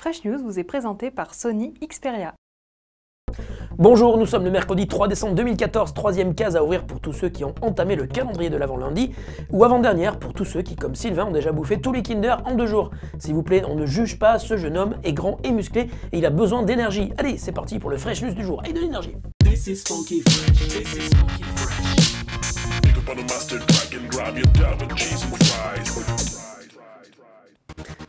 Fresh News vous est présenté par Sony Xperia. Bonjour, nous sommes le mercredi 3 décembre 2014, troisième case à ouvrir pour tous ceux qui ont entamé le calendrier de l'avant lundi, ou avant-dernière pour tous ceux qui, comme Sylvain, ont déjà bouffé tous les Kinder en 2 jours. S'il vous plaît, on ne juge pas, ce jeune homme est grand et musclé et il a besoin d'énergie. Allez, c'est parti pour le Fresh News du jour, et de l'énergie. This is funky fresh. This is funky fresh. Pick up on a mustard crack and grab your double cheese and fries.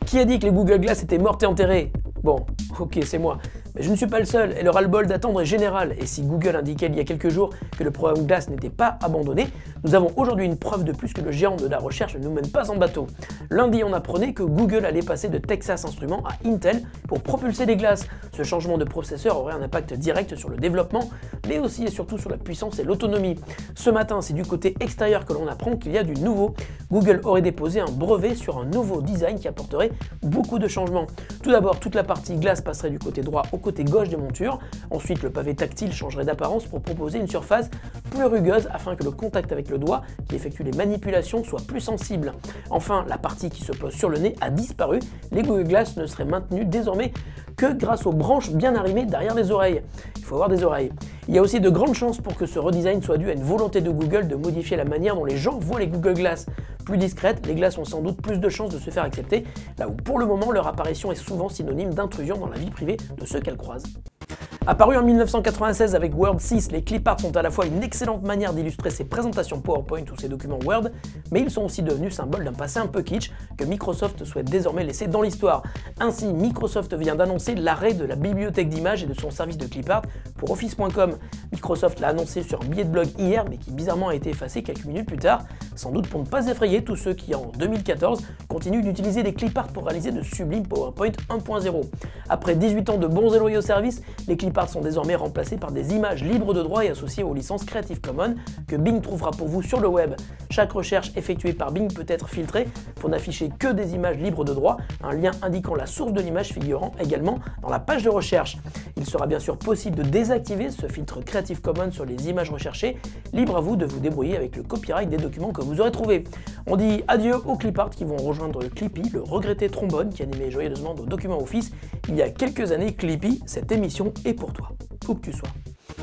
Qui a dit que les Google Glass étaient mortes et enterrées? Bon, ok, c'est moi. Mais je ne suis pas le seul, et le ras-le-bol d'attendre est général. Et si Google indiquait il y a quelques jours que le programme Glass n'était pas abandonné, nous avons aujourd'hui une preuve de plus que le géant de la recherche ne nous mène pas en bateau. Lundi, on apprenait que Google allait passer de Texas Instruments à Intel pour propulser les Glass. Ce changement de processeur aurait un impact direct sur le développement, mais aussi et surtout sur la puissance et l'autonomie. Ce matin, c'est du côté extérieur que l'on apprend qu'il y a du nouveau. Google aurait déposé un brevet sur un nouveau design qui apporterait beaucoup de changements. Tout d'abord, toute la partie Glass passerait du côté droit au côté gauche des montures. Ensuite, le pavé tactile changerait d'apparence pour proposer une surface plus rugueuse afin que le contact avec le doigt qui effectue les manipulations soit plus sensible. Enfin, la partie qui se pose sur le nez a disparu. Les Google Glass ne seraient maintenus désormais que grâce aux branches bien arrimées derrière les oreilles. Il faut avoir des oreilles. Il y a aussi de grandes chances pour que ce redesign soit dû à une volonté de Google de modifier la manière dont les gens voient les Google Glass. Plus discrètes, les Glass ont sans doute plus de chances de se faire accepter, là où pour le moment leur apparition est souvent synonyme d'intrusion dans la vie privée de ceux qu'elles croisent. Apparu en 1996 avec Word 6, les cliparts sont à la fois une excellente manière d'illustrer ses présentations PowerPoint ou ses documents Word, mais ils sont aussi devenus symbole d'un passé un peu kitsch que Microsoft souhaite désormais laisser dans l'histoire. Ainsi, Microsoft vient d'annoncer l'arrêt de la bibliothèque d'images et de son service de clipart pour Office.com. Microsoft l'a annoncé sur un billet de blog hier, mais qui bizarrement a été effacé quelques minutes plus tard, sans doute pour ne pas effrayer tous ceux qui, en 2014, continuent d'utiliser des cliparts pour réaliser de sublimes PowerPoint 1.0. Après 18 ans de bons et loyaux services, les cliparts sont désormais remplacés par des images libres de droit et associées aux licences Creative Commons que Bing trouvera pour vous sur le web. Chaque recherche effectuée par Bing peut être filtrée pour n'afficher que des images libres de droit, un lien indiquant la source de l'image figurant également dans la page de recherche. Il sera bien sûr possible de désactiver ce filtre Creative Commons sur les images recherchées, libre à vous de vous débrouiller avec le copyright des documents que vous aurez trouvés. On dit adieu aux cliparts qui vont rejoindre Clippy, le regretté trombone qui animait joyeusement nos documents Office il y a quelques années. Clippy, cette émission est pour toi, où que tu sois.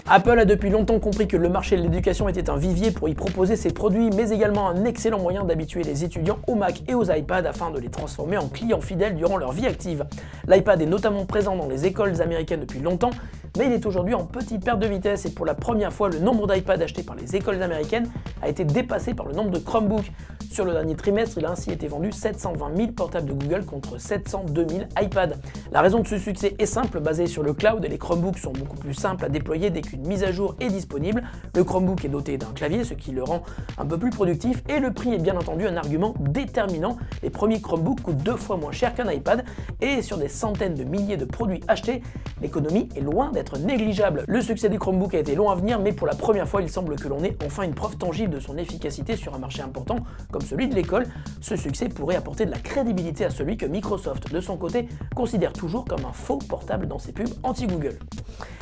Apple a depuis longtemps compris que le marché de l'éducation était un vivier pour y proposer ses produits, mais également un excellent moyen d'habituer les étudiants aux Mac et aux iPads afin de les transformer en clients fidèles durant leur vie active. L'iPad est notamment présent dans les écoles américaines depuis longtemps, mais il est aujourd'hui en petite perte de vitesse et pour la première fois, le nombre d'iPads achetés par les écoles américaines a été dépassé par le nombre de Chromebooks. Sur le dernier trimestre, il a ainsi été vendu 720 000 portables de Google contre 702 000 iPads. La raison de ce succès est simple, basé sur le cloud et les Chromebooks sont beaucoup plus simples à déployer dès qu'une mise à jour est disponible. Le Chromebook est doté d'un clavier, ce qui le rend un peu plus productif et le prix est bien entendu un argument déterminant. Les premiers Chromebooks coûtent 2 fois moins cher qu'un iPad et sur des centaines de milliers de produits achetés, l'économie est loin d'être négligeable. Le succès du Chromebook a été long à venir, mais pour la première fois, il semble que l'on ait enfin une preuve tangible de son efficacité sur un marché important comme celui de l'école. Ce succès pourrait apporter de la crédibilité à celui que Microsoft, de son côté, considère toujours comme un faux portable dans ses pubs anti-Google.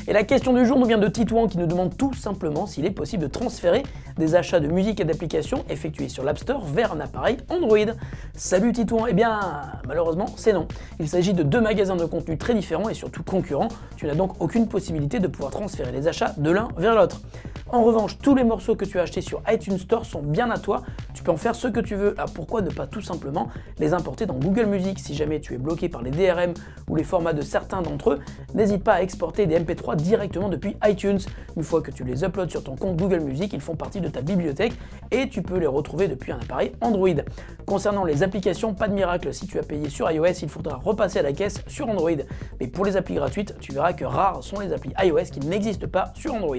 Et la question du jour nous vient de Titouan qui nous demande tout simplement s'il est possible de transférer des achats de musique et d'applications effectués sur l'App Store vers un appareil Android. Salut Titouan, eh bien malheureusement c'est non. Il s'agit de 2 magasins de contenu très différents et surtout concurrents, tu n'as donc aucune possibilité de pouvoir transférer les achats de l'un vers l'autre. En revanche, tous les morceaux que tu as achetés sur iTunes Store sont bien à toi, tu peux en faire ce que tu veux, alors pourquoi ne pas tout simplement les importer dans Google Music? Si jamais tu es bloqué par les DRM ou les formats de certains d'entre eux, n'hésite pas à exporter des MP3 directement depuis iTunes. Une fois que tu les uploads sur ton compte Google Music, ils font partie de ta bibliothèque et tu peux les retrouver depuis un appareil Android. Concernant les applications, pas de miracle, si tu as payé sur iOS, il faudra repasser à la caisse sur Android. Mais pour les applis gratuites, tu verras que rares sont les applis iOS qui n'existent pas sur Android.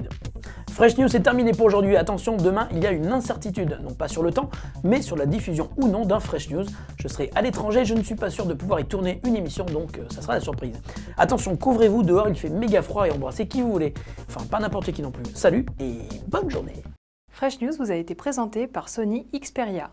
Fresh News c'est terminé pour aujourd'hui. Attention, demain il y a une incertitude, non pas sur le temps, mais sur la diffusion ou non d'un Fresh News. Je serai à l'étranger, je ne suis pas sûr de pouvoir y tourner une émission, donc ça sera la surprise. Attention, couvrez-vous, dehors il fait méga froid et embrassez qui vous voulez. Enfin, pas n'importe qui non plus. Salut et bonne journée. Fresh News vous a été présenté par Sony Xperia.